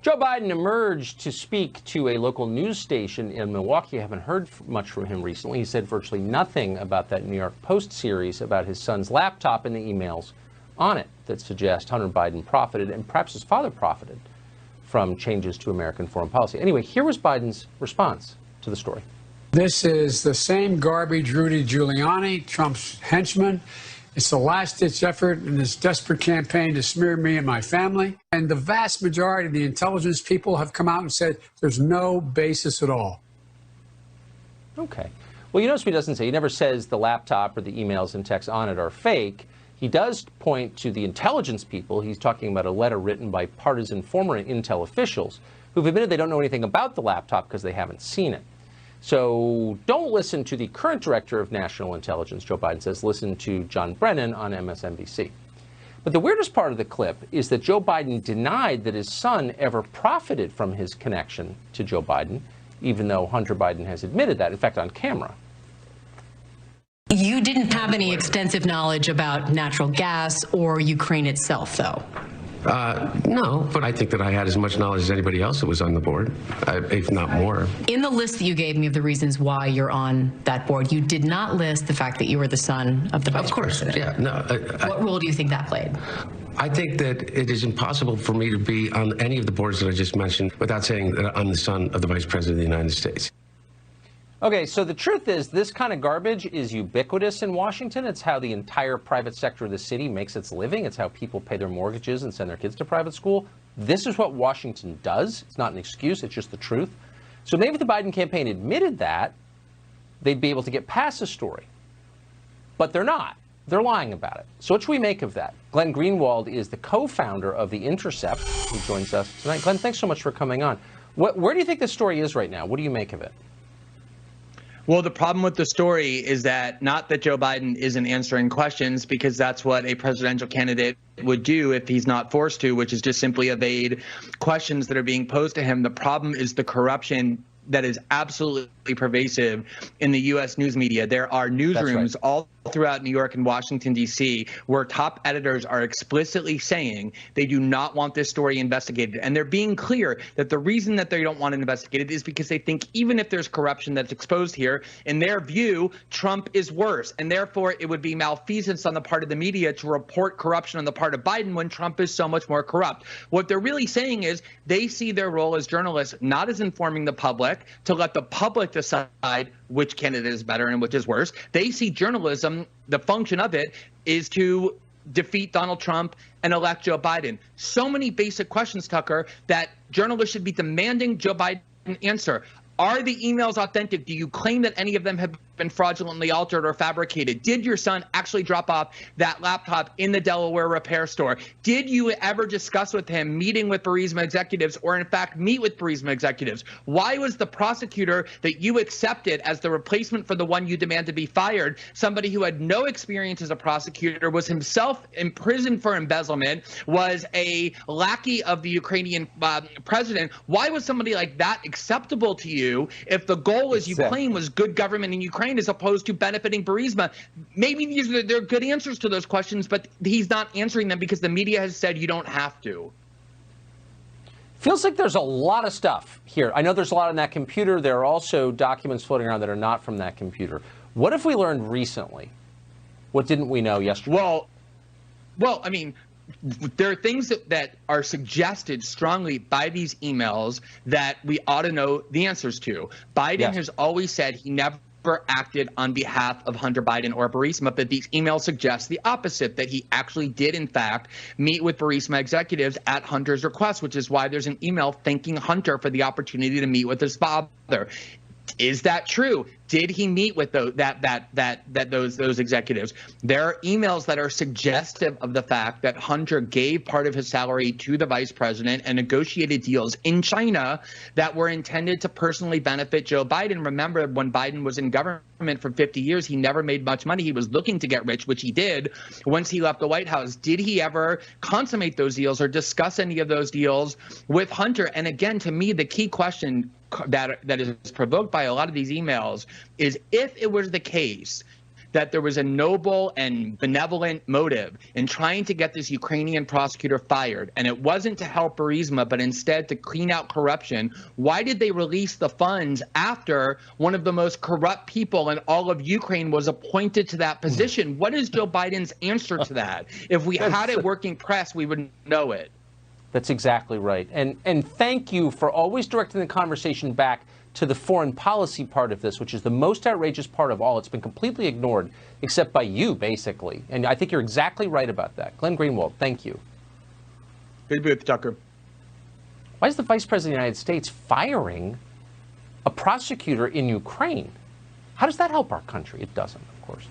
Joe Biden emerged to speak to a local news station in Milwaukee. I haven't heard much from him recently. He said virtually nothing about that New York Post series about his son's laptop and the emails on it that suggest Hunter Biden profited, and perhaps his father profited, from changes to American foreign policy. Anyway, here was Biden's response to the story. This is the same garbage Rudy Giuliani, Trump's henchman. It's the last-ditch effort in this desperate campaign to smear me and my family. And the vast majority of the intelligence people have come out and said there's no basis at all. Okay. Well, you notice what he doesn't say. He never says the laptop or the emails and texts on it are fake. He does point to the intelligence people. He's talking about a letter written by partisan former intel officials who've admitted they don't know anything about the laptop because they haven't seen it. So don't listen to the current director of national intelligence, Joe Biden says. Listen to John Brennan on MSNBC. But the weirdest part of the clip is that Joe Biden denied that his son ever profited from his connection to Joe Biden, even though Hunter Biden has admitted that, in fact, on camera. You didn't have any extensive knowledge about natural gas or Ukraine itself, though? No, but I think that I had as much knowledge as anybody else that was on the board, if not more. In the list that you gave me of the reasons why you're on that board, you did not list the fact that you were the son of the vice president. Of course, yeah. No. What role do you think that played? I think that it is impossible for me to be on any of the boards that I just mentioned without saying that I'm the son of the vice president of the United States. Okay, so the truth is this kind of garbage is ubiquitous in Washington. It's how the entire private sector of the city makes its living. It's how people pay their mortgages and send their kids to private school. This is what Washington does. It's not an excuse. It's just the truth. So maybe if the Biden campaign admitted that, they'd be able to get past the story. But they're not. They're lying about it. So what should we make of that? Glenn Greenwald is the co-founder of The Intercept, who joins us tonight. Glenn, thanks so much for coming on. Where do you think this story is right now? What do you make of it? Well, the problem with the story is that not that Joe Biden isn't answering questions, because that's what a presidential candidate would do if he's not forced to, which is just simply evade questions that are being posed to him. The problem is the corruption that is absolutely pervasive in the U.S. news media. There are newsrooms all throughout New York and Washington, D.C., where top editors are explicitly saying they do not want this story investigated. And they're being clear that the reason that they don't want it investigated is because they think even if there's corruption that's exposed here, in their view, Trump is worse. And therefore, it would be malfeasance on the part of the media to report corruption on the part of Biden when Trump is so much more corrupt. What they're really saying is they see their role as journalists not as informing the public, to let the public decide which candidate is better and which is worse. They see journalism, the function of it is to defeat Donald Trump and elect Joe Biden. So many basic questions, Tucker, that journalists should be demanding Joe Biden answer. Are the emails authentic? Do you claim that any of them have been fraudulently altered or fabricated? Did your son actually drop off that laptop in the Delaware repair store? Did you ever discuss with him meeting with Burisma executives, or in fact meet with Burisma executives? Why was the prosecutor that you accepted as the replacement for the one you demand to be fired somebody who had no experience as a prosecutor, was himself imprisoned for embezzlement, was a lackey of the Ukrainian president? Why was somebody like that acceptable to you if the goal, as you claim, was good government in Ukraine as opposed to benefiting Burisma? Maybe there are good answers to those questions, but he's not answering them because the media has said you don't have to. Feels like there's a lot of stuff here. I know there's a lot on that computer. There are also documents floating around that are not from that computer. What have we learned recently? What didn't we know yesterday? Well, I mean, there are things that are suggested strongly by these emails that we ought to know the answers to. Biden has always said he never acted on behalf of Hunter Biden or Burisma, but these emails suggest the opposite, that he actually did, in fact, meet with Burisma executives at Hunter's request, which is why there's an email thanking Hunter for the opportunity to meet with his father. Is that true? Did he meet with those executives? There are emails that are suggestive of the fact that Hunter gave part of his salary to the vice president and negotiated deals in China that were intended to personally benefit Joe Biden. Remember, when Biden was in government for 50 years, he never made much money. He was looking to get rich, which he did once he left the White House. Did he ever consummate those deals or discuss any of those deals with Hunter? And again, to me, the key question that is provoked by a lot of these emails is, if it was the case that there was a noble and benevolent motive in trying to get this Ukrainian prosecutor fired, and it wasn't to help Burisma, but instead to clean out corruption, why did they release the funds after one of the most corrupt people in all of Ukraine was appointed to that position? What is Joe Biden's answer to that? If we had a working press, we would know it. That's exactly right. And thank you for always directing the conversation back to the foreign policy part of this, which is the most outrageous part of all. It's been completely ignored, except by you, basically. And I think you're exactly right about that. Glenn Greenwald, thank you. Good to be with you, Tucker. Why is the Vice President of the United States firing a prosecutor in Ukraine? How does that help our country? It doesn't, of course.